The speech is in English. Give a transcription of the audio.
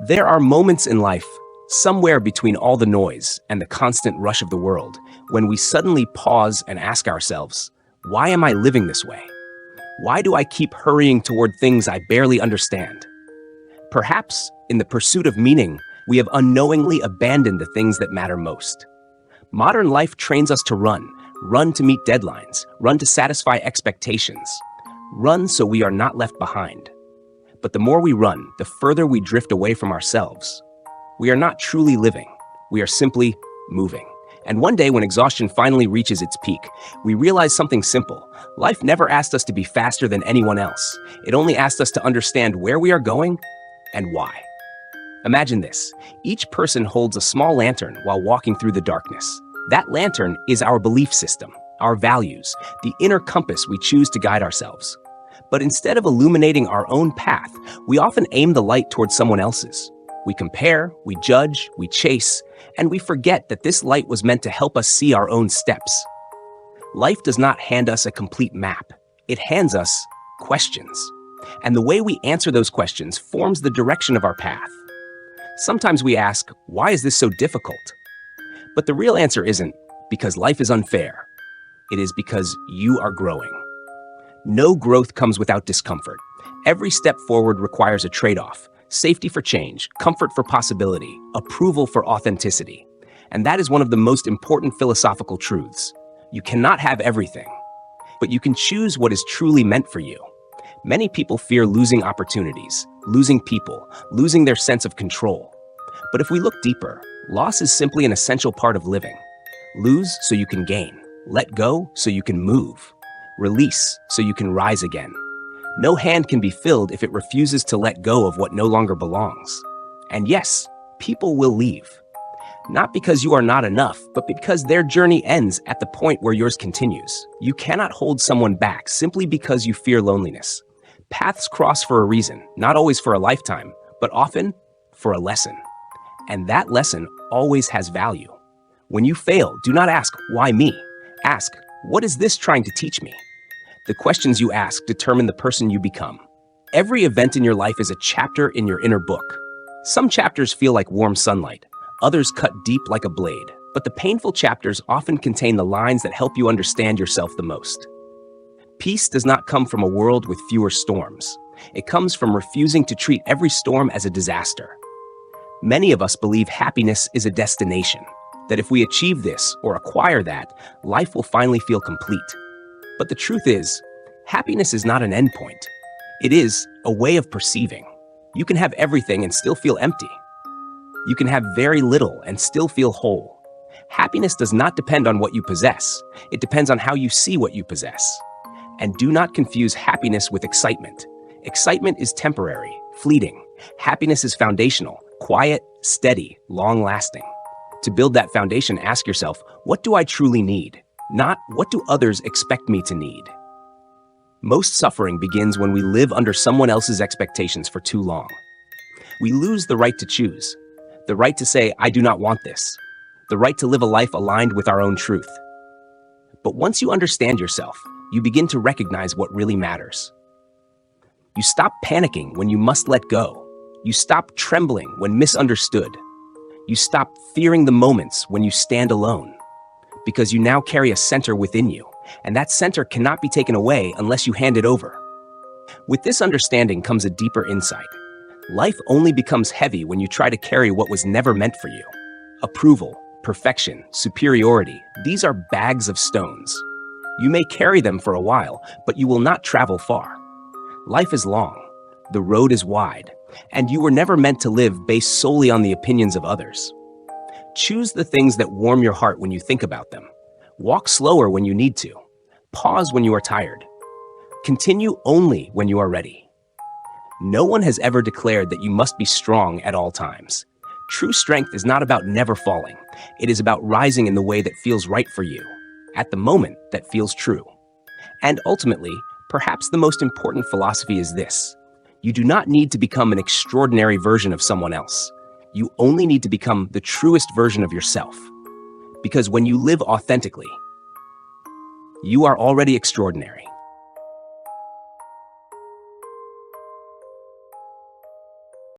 There are moments in life, somewhere between all the noise and the constant rush of the world, when we suddenly pause and ask ourselves, why am I living this way? Why do I keep hurrying toward things I barely understand? Perhaps, in the pursuit of meaning, we have unknowingly abandoned the things that matter most. Modern life trains us to run to meet deadlines, run to satisfy expectations, run so we are not left behind. But the more we run, the further we drift away from ourselves. We are not truly living, we are simply moving. And one day when exhaustion finally reaches its peak, we realize something simple. Life never asked us to be faster than anyone else. It only asked us to understand where we are going and why. Imagine this. Each person holds a small lantern while walking through the darkness. That lantern is our belief system, our values, the inner compass we choose to guide ourselves. But instead of illuminating our own path, we often aim the light towards someone else's. We compare, we judge, we chase, and we forget that this light was meant to help us see our own steps. Life does not hand us a complete map. It hands us questions. And the way we answer those questions forms the direction of our path. Sometimes we ask, why is this so difficult? But the real answer isn't because life is unfair. It is because you are growing. No growth comes without discomfort. Every step forward requires a trade-off. Safety for change, comfort for possibility, approval for authenticity. And that is one of the most important philosophical truths. You cannot have everything, but you can choose what is truly meant for you. Many people fear losing opportunities, losing people, losing their sense of control. But if we look deeper, loss is simply an essential part of living. Lose so you can gain. Let go so you can move. Release so you can rise again. No hand can be filled if it refuses to let go of what no longer belongs. And yes, people will leave. Not because you are not enough, but because their journey ends at the point where yours continues. You cannot hold someone back simply because you fear loneliness. Paths cross for a reason, not always for a lifetime, but often for a lesson. And that lesson always has value. When you fail, do not ask, why me? Ask, what is this trying to teach me? The questions you ask determine the person you become. Every event in your life is a chapter in your inner book. Some chapters feel like warm sunlight, others cut deep like a blade, but the painful chapters often contain the lines that help you understand yourself the most. Peace does not come from a world with fewer storms. It comes from refusing to treat every storm as a disaster. Many of us believe happiness is a destination, that if we achieve this or acquire that, life will finally feel complete. But the truth is, happiness is not an endpoint. It is a way of perceiving. You can have everything and still feel empty. You can have very little and still feel whole. Happiness does not depend on what you possess. It depends on how you see what you possess. And do not confuse happiness with excitement. Excitement is temporary, fleeting. Happiness is foundational, quiet, steady, long-lasting. To build that foundation, ask yourself, what do I truly need? Not, what do others expect me to need? Most suffering begins when we live under someone else's expectations for too long. We lose the right to choose, the right to say, I do not want this, the right to live a life aligned with our own truth. But once you understand yourself, you begin to recognize what really matters. You stop panicking when you must let go. You stop trembling when misunderstood. You stop fearing the moments when you stand alone. Because you now carry a center within you, and that center cannot be taken away unless you hand it over. With this understanding comes a deeper insight. Life only becomes heavy when you try to carry what was never meant for you. Approval, perfection, superiority, these are bags of stones. You may carry them for a while, but you will not travel far. Life is long, the road is wide, and you were never meant to live based solely on the opinions of others. Choose the things that warm your heart when you think about them. Walk slower when you need to. Pause when you are tired. Continue only when you are ready. No one has ever declared that you must be strong at all times. True strength is not about never falling. It is about rising in the way that feels right for you, at the moment that feels true. And ultimately, perhaps the most important philosophy is this. You do not need to become an extraordinary version of someone else. You only need to become the truest version of yourself. Because when you live authentically, you are already extraordinary.